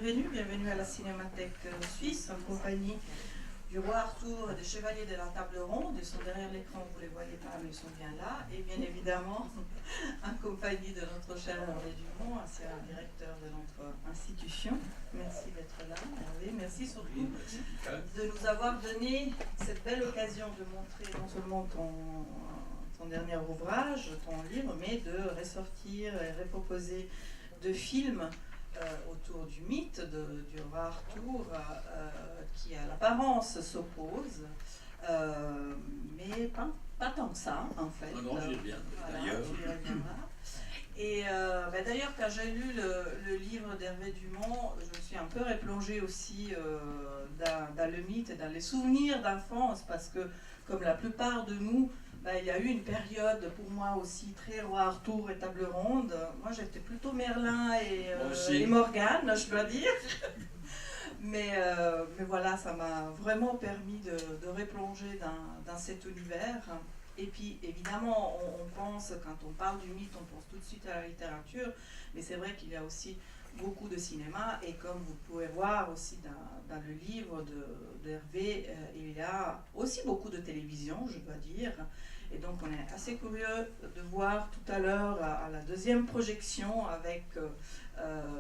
bienvenue à la Cinémathèque suisse, en compagnie du roi Arthur et des chevaliers de la table ronde. Ils sont derrière l'écran, vous ne les voyez pas, mais ils sont bien là. Et bien évidemment, en compagnie de notre cher Hervé Dumont, ancien directeur de notre institution. Merci d'être là, Hervé. Merci surtout de nous avoir donné cette belle occasion de montrer non seulement ton dernier ouvrage, ton livre, mais de ressortir et reproposer de films autour du mythe du roi Arthur qui à l'apparence s'oppose, mais pas tant que ça en fait. Non, j'y reviens d'ailleurs. Et d'ailleurs, quand j'ai lu le livre d'Hervé Dumont, je me suis un peu replongée aussi dans le mythe et dans les souvenirs d'enfance, parce que comme la plupart de nous, il y a eu une période pour moi aussi très roi Arthur et table ronde. Moi j'étais plutôt Merlin et Morgane, je dois dire. mais voilà, ça m'a vraiment permis de replonger dans cet univers. Et puis évidemment, on pense, quand on parle du mythe, on pense tout de suite à la littérature, mais c'est vrai qu'il y a aussi beaucoup de cinéma, et comme vous pouvez voir aussi dans le livre d'Hervé, il y a aussi beaucoup de télévision, je dois dire. Et donc on est assez curieux de voir tout à l'heure à la deuxième projection avec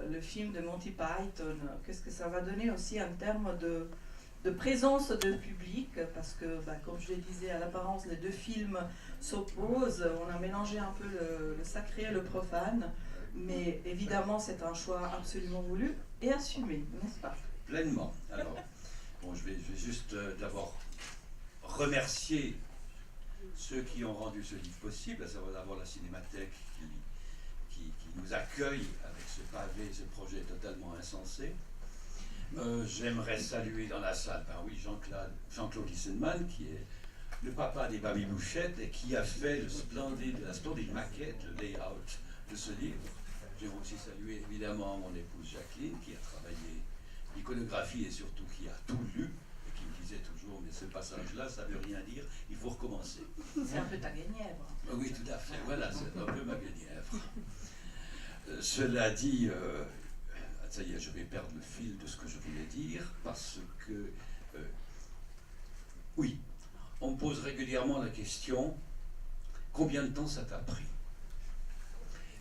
le film de Monty Python, qu'est-ce que ça va donner aussi en termes de présence de public, parce que comme je le disais, à l'apparence les deux films s'opposent, on a mélangé un peu le sacré et le profane, mais évidemment c'est un choix absolument voulu et assumé, n'est-ce pas? Pleinement. Alors, bon, je vais juste d'abord remercier ceux qui ont rendu ce livre possible, à savoir d'abord la Cinémathèque qui nous accueille avec ce pavé, ce projet totalement insensé. J'aimerais saluer dans la salle, Jean-Claude Lissenmann, qui est le papa des babybouchettes et qui a fait la splendide maquette, le layout de ce livre. J'aimerais aussi saluer évidemment mon épouse Jacqueline, qui a travaillé l'iconographie et surtout qui a tout lu, et qui me disait toujours, mais ce passage-là, ça ne veut rien dire, il faut recommencer. C'est un peu ta guenièvre. Oui, tout à fait, voilà, c'est un peu ma guenièvre. Cela dit, ça y est, je vais perdre le fil de ce que je voulais dire, parce que, oui, on me pose régulièrement la question, combien de temps ça t'a pris?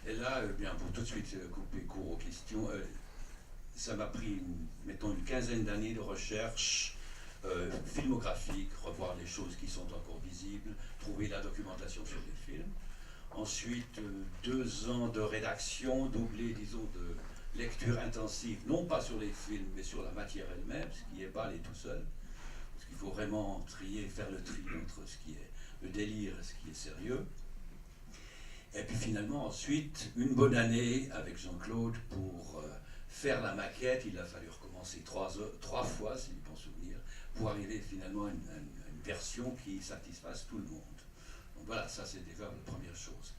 Et là, bien, pour tout de suite couper court aux questions, ça m'a pris, mettons, une quinzaine d'années de recherche filmographique, revoir les choses qui sont encore visibles, trouver la documentation sur les films. Ensuite, 2 ans de rédaction, doublé, disons, de lecture intensive, non pas sur les films, mais sur la matière elle-même, ce qui n'est pas aller tout seul. Parce qu'il faut vraiment faire le tri entre ce qui est le délire et ce qui est sérieux. Et puis finalement, ensuite, une bonne année avec Jean-Claude pour faire la maquette. Il a fallu recommencer 3 fois, si je peux en souvenir, pour arriver finalement à une version qui satisfasse tout le monde. Donc voilà, ça c'est déjà la première chose.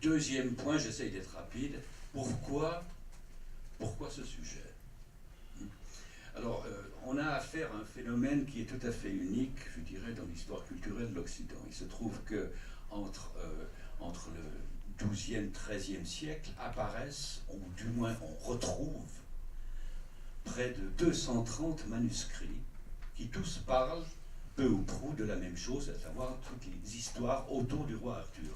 Deuxième point, j'essaye d'être rapide. Pourquoi ce sujet? Alors, on a affaire à un phénomène qui est tout à fait unique, je dirais, dans l'histoire culturelle de l'Occident. Il se trouve que entre le XIIe, XIIIe siècle apparaissent, ou du moins on retrouve, près de 230 manuscrits qui tous parlent peu ou prou de la même chose, à savoir toutes les histoires autour du roi Arthur.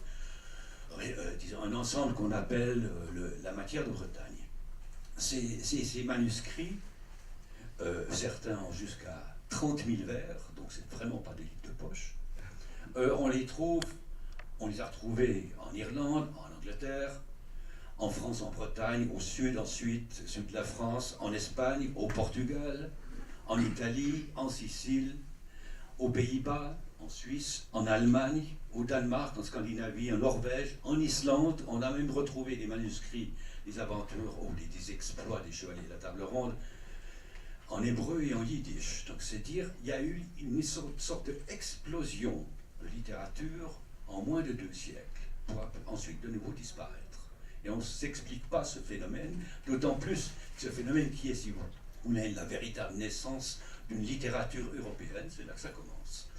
Disons, un ensemble qu'on appelle la matière de Bretagne. Ces manuscrits, certains ont jusqu'à 30 000 vers, donc c'est vraiment pas des livres de poche. On les a retrouvés en Irlande, en Angleterre, en France, en Bretagne, au sud ensuite, sud de la France, en Espagne, au Portugal, en Italie, en Sicile, aux Pays-Bas, en Suisse, en Allemagne, au Danemark, en Scandinavie, en Norvège, en Islande. On a même retrouvé des manuscrits, des aventures ou des exploits des chevaliers de la table ronde en hébreu et en yiddish. Donc c'est dire, il y a eu une sorte d'explosion de littérature en moins de 2 siècles, pour ensuite de nouveau disparaître. Et on ne s'explique pas ce phénomène, d'autant plus ce phénomène qui est, si vous voulez, la véritable naissance d'une littérature européenne, c'est là que ça commence.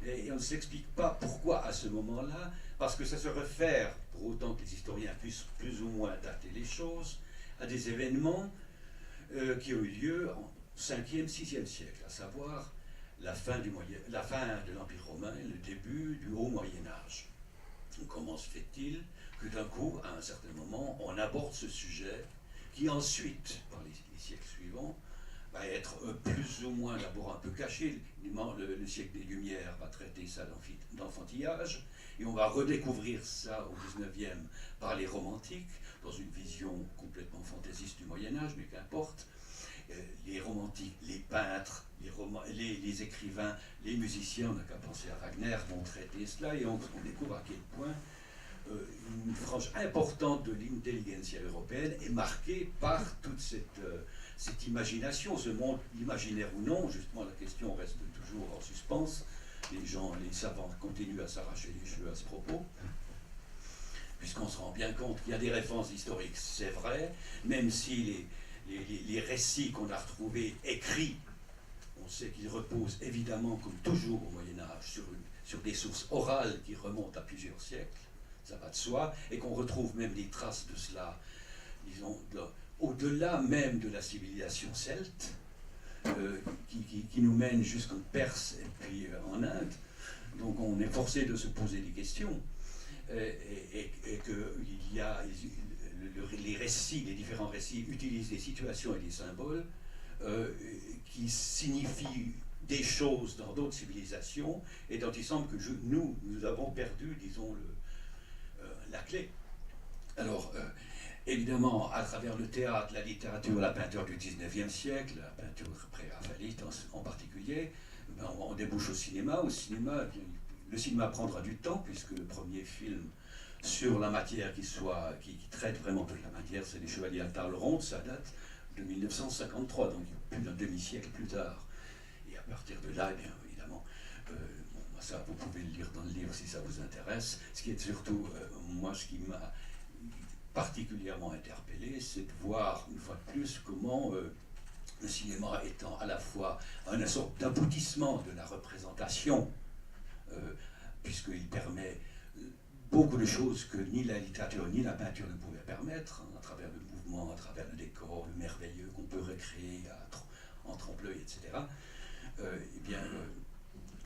Et on ne s'explique pas pourquoi à ce moment-là, parce que ça se réfère, pour autant que les historiens puissent plus ou moins dater les choses, à des événements qui ont eu lieu en 5e, 6e siècle, à savoir la fin de l'Empire romain et le début du Haut Moyen-Âge. Comment se fait-il que d'un coup, à un certain moment, on aborde ce sujet qui ensuite, par les siècles suivants, va être plus ou moins d'abord un peu caché. Le siècle des Lumières va traiter ça d'enfantillage, et on va redécouvrir ça au 19e par les romantiques, dans une vision complètement fantaisiste du Moyen-Âge, mais qu'importe. Les romantiques, les peintres, les écrivains, les musiciens, on n'a qu'à penser à Wagner, vont traiter cela, et on découvre à quel point une frange importante de l'intelligentsia européenne est marquée par toute cette imagination, ce monde imaginaire ou non. Justement, la question reste toujours en suspens. Les savants continuent à s'arracher les cheveux à ce propos, puisqu'on se rend bien compte qu'il y a des références historiques, c'est vrai, même si les récits qu'on a retrouvés écrits, on sait qu'ils reposent évidemment, comme toujours au Moyen-Âge, sur des sources orales qui remontent à plusieurs siècles, ça va de soi, et qu'on retrouve même des traces de cela, disons, au-delà même de la civilisation celte, qui nous mène jusqu'en Perse et puis en Inde. Donc on est forcé de se poser des questions, et qu'il y a les récits, les différents récits utilisent des situations et des symboles qui signifient des choses dans d'autres civilisations, et dont il semble que nous avons perdu, disons, la clé. Alors, évidemment, à travers le théâtre, la littérature, la peinture du 19e siècle, la peinture pré-raphaélite en particulier, on débouche au cinéma. Au cinéma, le cinéma prendra du temps, puisque le premier film sur la matière qui traite vraiment de la matière, c'est Les Chevaliers à table ronde, ça date de 1953, donc plus d'un demi-siècle plus tard. Et à partir de là, eh bien évidemment, ça vous pouvez le lire dans le livre si ça vous intéresse. Ce qui est surtout, moi, ce qui m'a particulièrement interpellé, c'est de voir une fois de plus comment le cinéma étant à la fois une sorte d'aboutissement de la représentation, puisqu'il permet beaucoup de choses que ni la littérature ni la peinture ne pouvaient permettre, hein, à travers le mouvement, à travers le décor, le merveilleux qu'on peut recréer en trompe-l'œil, etc.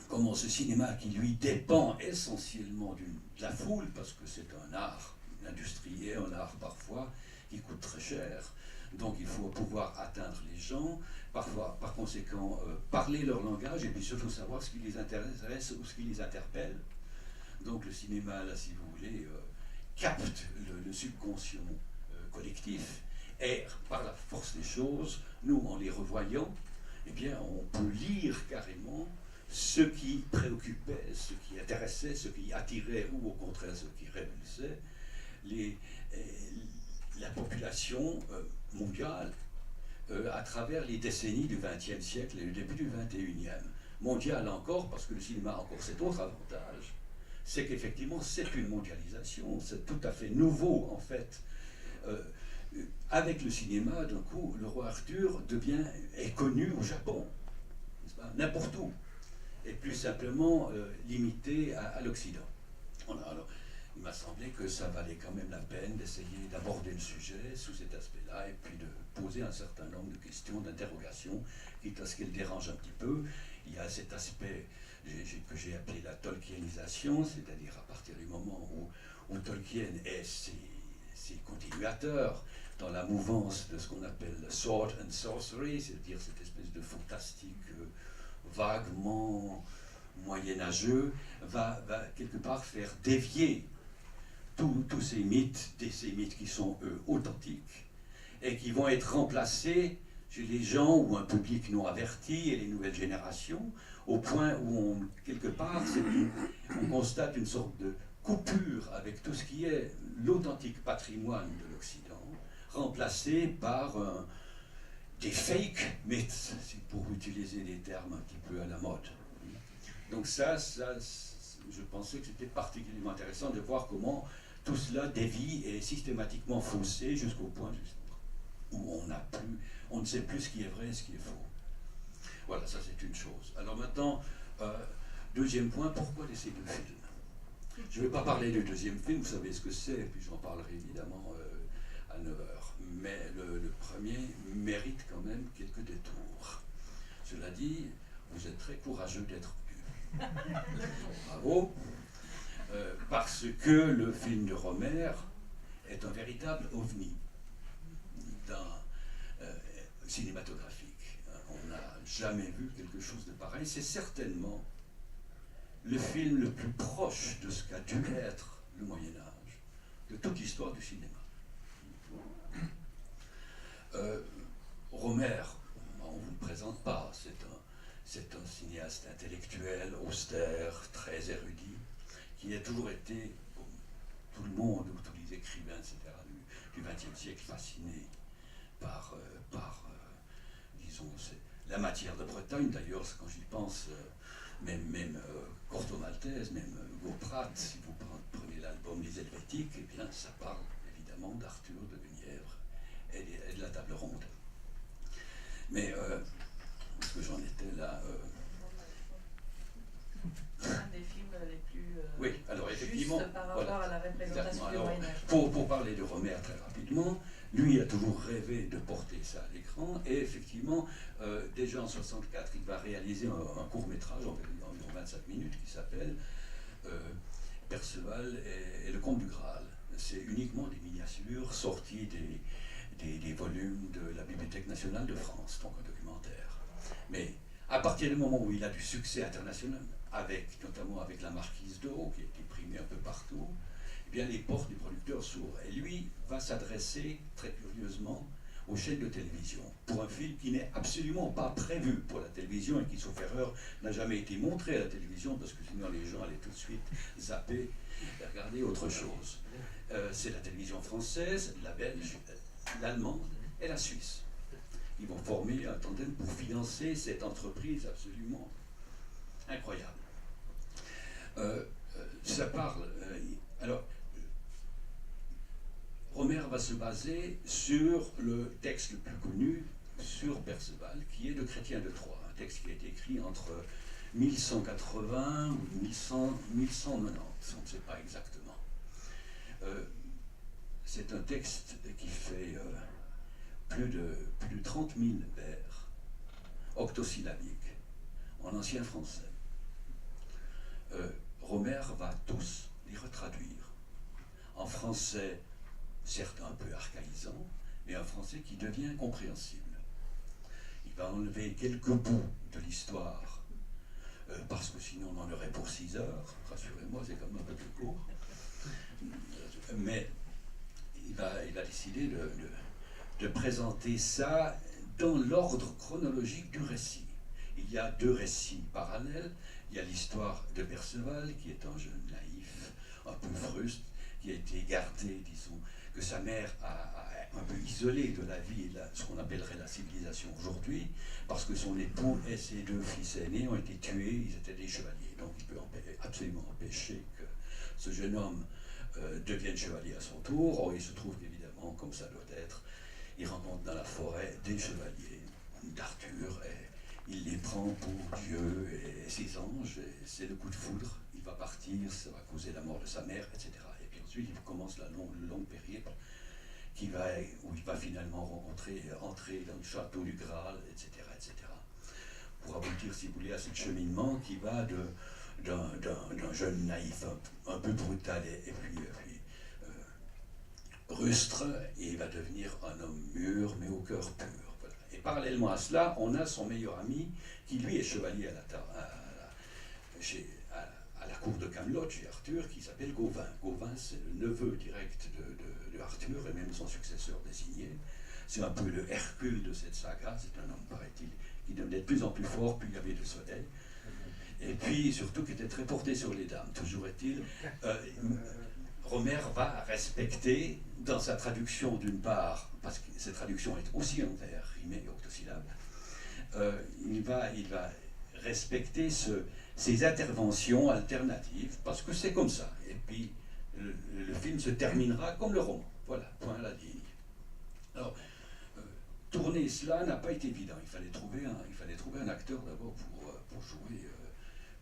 Comment ce cinéma, qui lui dépend essentiellement de la foule, parce que c'est un art, une industrie et un art parfois, qui coûte très cher, donc il faut pouvoir atteindre les gens, parfois, par conséquent, parler leur langage, et puis surtout savoir ce qui les intéresse ou ce qui les interpelle. Donc le cinéma, là, si vous voulez, capte le subconscient collectif, et par la force des choses, nous, en les revoyant, eh bien, on peut lire carrément ce qui préoccupait, ce qui intéressait, ce qui attirait, ou au contraire ce qui répulsait la population mondiale à travers les décennies du XXe siècle et le début du XXIe. Mondial encore, parce que le cinéma a encore cet autre avantage, c'est qu'effectivement c'est une mondialisation, c'est tout à fait nouveau en fait. Avec le cinéma, d'un coup, le roi Arthur est connu au Japon, n'importe où, et plus simplement limité à l'Occident. Alors, il m'a semblé que ça valait quand même la peine d'essayer d'aborder le sujet sous cet aspect-là, et puis de poser un certain nombre de questions, d'interrogations, quitte à ce qu'elles dérangent un petit peu. Il y a cet aspect que j'ai appelé la Tolkienisation, c'est-à-dire à partir du moment où Tolkien et ses continuateurs dans la mouvance de ce qu'on appelle sword and sorcery, c'est-à-dire cette espèce de fantastique vaguement moyenâgeux, va quelque part faire dévier tous ces mythes qui sont, eux, authentiques, et qui vont être remplacés chez les gens ou un public non averti et les nouvelles générations, au point où, quelque part, on constate une sorte de coupure avec tout ce qui est l'authentique patrimoine de l'Occident, remplacé par des fake myths, pour utiliser des termes un petit peu à la mode. Donc ça, je pensais que c'était particulièrement intéressant de voir comment tout cela dévie et est systématiquement faussé jusqu'au point où on ne sait plus ce qui est vrai et ce qui est faux. Voilà, ça c'est une chose. Alors maintenant, deuxième point, pourquoi ces deux films? Je ne vais pas parler du deuxième film, vous savez ce que c'est, et puis j'en parlerai évidemment à 9 heures. Mais le premier mérite quand même quelques détours. Cela dit, vous êtes très courageux d'être venu. Bravo. Parce que le film de Rohmer est un véritable ovni cinématographique. On n'a jamais vu quelque chose de pareil. C'est certainement le film le plus proche de ce qu'a dû être le Moyen-Âge, de toute l'histoire du cinéma. Rohmer, on ne vous le présente pas, c'est un cinéaste intellectuel, austère, très érudit, qui a toujours été, comme tout le monde, ou tous les écrivains, etc., du XXe siècle, fasciné par disons, la matière de Bretagne. D'ailleurs, quand j'y pense, même Corto Maltese, même Hugo Pratt, si vous prenez l'album Les Helvétiques, eh bien, ça parle évidemment d'Arthur de Guenièvre et de la table ronde. Mais, où est-ce que j'en étais là un des films les plus oui, alors effectivement, justes par rapport à la représentation du Moyen-Âge. Pour parler de Rohmer très rapidement, lui a toujours rêvé de porter ça à l'écran, et effectivement, déjà en 1964, il va réaliser un court-métrage environ 25 minutes qui s'appelle Perceval et le Comte du Graal. C'est uniquement des miniatures sorties des volumes de la Bibliothèque nationale de France, donc un documentaire. Mais à partir du moment où il a du succès international, notamment avec La Marquise d'O, qui a été primée un peu partout, eh bien les portes du producteur s'ouvrent. Et lui va s'adresser très curieusement aux chaînes de télévision pour un film qui n'est absolument pas prévu pour la télévision et qui, sauf erreur, n'a jamais été montré à la télévision parce que sinon les gens allaient tout de suite zapper et regarder autre chose. C'est la télévision française, la belge, l'allemande et la suisse. Ils vont former un tandem pour financer cette entreprise absolument incroyable. Ça parle. Alors, Rohmer va se baser sur le texte le plus connu sur Perceval, qui est de Chrétien de Troyes, un texte qui a été écrit entre 1180 ou 1190, on ne sait pas exactement. C'est un texte qui fait plus de 30 000 vers octosyllabiques en ancien français. Rohmer va tous les retraduire en français, certes un peu archaïsant, mais un français qui devient compréhensible. Il va enlever quelques bouts de l'histoire, parce que sinon on en aurait pour 6 heures, rassurez-moi, c'est quand même un peu plus court. Mais il va décider de présenter ça dans l'ordre chronologique du récit. Il y a 2 récits parallèles. Il y a l'histoire de Perceval, qui est un jeune naïf, un peu fruste, qui a été gardé, disons, que sa mère a un peu isolé de la vie, ce qu'on appellerait la civilisation aujourd'hui, parce que son époux et ses 2 fils aînés ont été tués, ils étaient des chevaliers. Donc il peut absolument empêcher que ce jeune homme devienne chevalier à son tour. Or, il se trouve qu'évidemment, comme ça doit être, il rencontre dans la forêt des chevaliers d'Arthur, et il les prend pour Dieu et ses anges, et c'est le coup de foudre. Il va partir, ça va causer la mort de sa mère, etc. Et puis ensuite, il commence le long périple où il va finalement entrer dans le château du Graal, etc., etc. Pour aboutir, si vous voulez, à ce cheminement qui va d'un jeune naïf un peu brutal et puis rustre, et il va devenir un homme mûr, mais au cœur pur. Voilà. Et parallèlement à cela, on a son meilleur ami, qui lui est chevalier à la cour de Camelot, chez Arthur, qui s'appelle Gauvin. Gauvin, c'est le neveu direct de Arthur, et même son successeur désigné. C'est un peu le Hercule de cette saga. C'est un homme, paraît-il, qui devenait de plus en plus fort, plus il y avait de soleil. Et puis, surtout, qui était très porté sur les dames. Toujours est-il, Rohmer va respecter, dans sa traduction d'une part, parce que cette traduction est aussi en vers rimé et octosyllabe, il va respecter ces interventions alternatives, parce que c'est comme ça. Et puis, le film se terminera comme le roman. Voilà, point à la ligne. Alors, tourner cela n'a pas été évident. Il fallait trouver un acteur d'abord pour jouer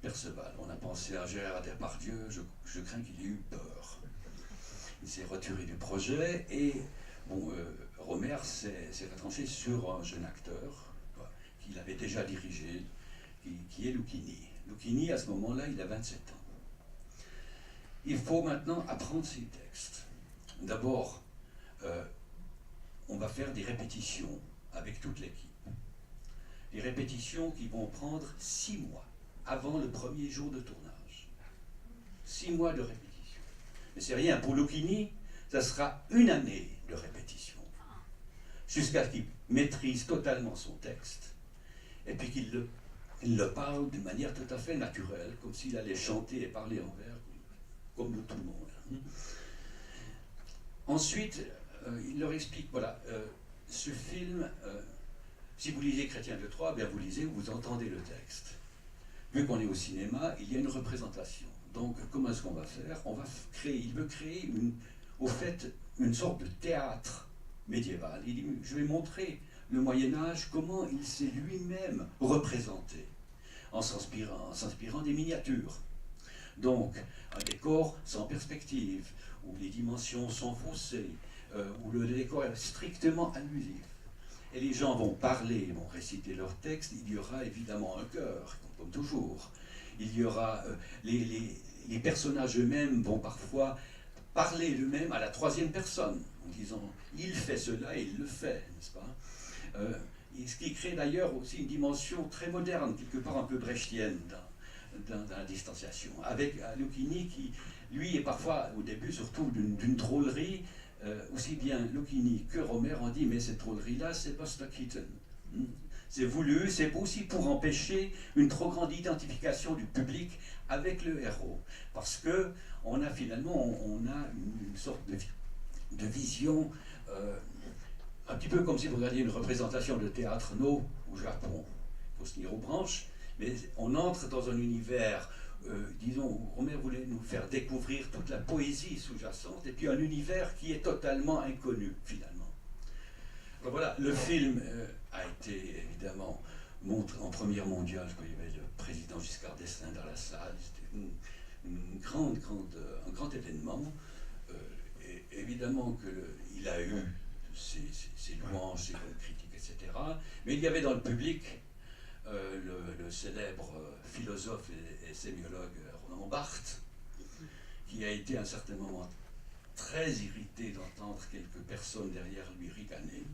Perceval. On a pensé à Gérard Depardieu, je crains qu'il ait eu peur. Il s'est retiré du projet, et Bon, Rohmer s'est retranché sur un jeune acteur qu'il avait déjà dirigé, qui est Lucchini. Lucchini, à ce moment-là, il a 27 ans. Il faut maintenant apprendre ses textes. D'abord, on va faire des répétitions avec toute l'équipe. Des répétitions qui vont prendre 6 mois avant le premier jour de tournage. 6 mois de répétition. Mais c'est rien, pour Lucchini, ça sera 1 année de répétition. Jusqu'à ce qu'il maîtrise totalement son texte, et puis qu'il le parle d'une manière tout à fait naturelle, comme s'il allait chanter et parler en vers, comme tout le monde. Ensuite, il leur explique, voilà, ce film, si vous lisez Chrétien de Troyes, bien vous lisez, vous entendez le texte. Vu qu'on est au cinéma, il y a une représentation. Donc, comment est-ce qu'on va faire? Il veut créer, au fait, une sorte de théâtre médiéval. Il dit, je vais montrer le Moyen-Âge, comment il s'est lui-même représenté, en s'inspirant des miniatures. Donc, un décor sans perspective, où les dimensions sont faussées, où le décor est strictement allusif. Et les gens vont parler, vont réciter leurs textes, il y aura évidemment un chœur, comme toujours. Il y aura, les personnages eux-mêmes vont parfois parler eux-mêmes à la 3e personne, en disant « il fait cela et il le fait », n'est-ce pas? Ce qui crée d'ailleurs aussi une dimension très moderne, quelque part un peu brechtienne dans la distanciation, avec Lucchini qui, lui, est parfois, au début, surtout d'une drôlerie, aussi bien Lucchini que Rohmer ont dit, mais cette drôlerie-là, c'est Buster Keaton. C'est voulu, c'est aussi pour empêcher une trop grande identification du public avec le héros. Parce que on a finalement une sorte de vision, un petit peu comme si vous regardiez une représentation de théâtre No au Japon. Il faut se tenir aux branches, mais on entre dans un univers, disons, Rohmer voulait nous faire découvrir toute la poésie sous-jacente, et puis un univers qui est totalement inconnu, finalement. Alors voilà, le film a été évidemment montré en première mondiale, quand il y avait le président Giscard d'Estaing dans la salle. C'était un grand événement. Et évidemment qu'il a eu ses louanges, ses bonnes critiques, etc. Mais il y avait dans le public le célèbre philosophe et sémiologue Roland Barthes, qui a été à un certain moment très irrité d'entendre quelques personnes derrière lui ricaner.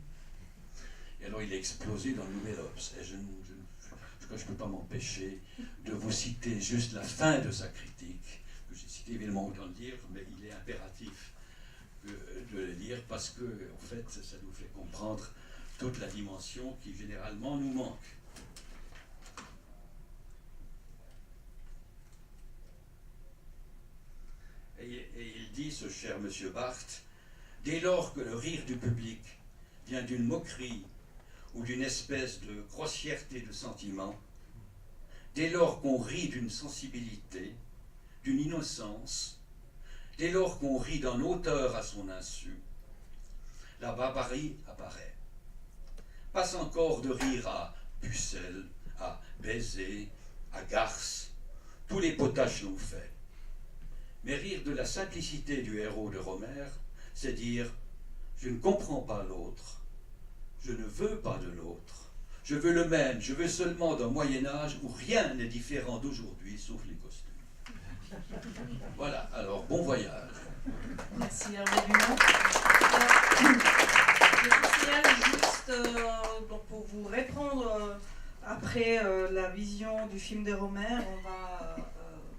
Et alors il a explosé dans le Nouvel Obs. Et je ne peux pas m'empêcher de vous citer juste la fin de sa critique, que j'ai cité évidemment dans le livre, mais il est impératif de le lire parce que, en fait, ça nous fait comprendre toute la dimension qui généralement nous manque. Et il dit, ce cher monsieur Barthes, dès lors que le rire du public vient d'une moquerie ou d'une espèce de grossièreté de sentiment, dès lors qu'on rit d'une sensibilité, d'une innocence, dès lors qu'on rit d'un auteur à son insu, la barbarie apparaît. Passe encore de rire à pucelle, à baiser, à garce, tous les potaches l'ont fait. Mais rire de la simplicité du héros de Rohmer, c'est dire « je ne comprends pas l'autre, je ne veux pas de l'autre, je veux le même, je veux seulement d'un Moyen-Âge où rien n'est différent d'aujourd'hui, sauf les costumes. » Voilà, alors bon voyage. Merci Hervé Dumont. Je signale juste, donc pour vous répondre, après la vision du film de Rohmer, on va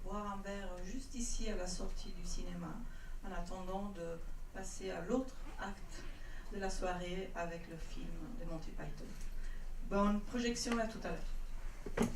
boire un verre juste ici à la sortie du cinéma, en attendant de passer à l'autre acte de la soirée avec le film de Monty Python. Bonne projection, à tout à l'heure.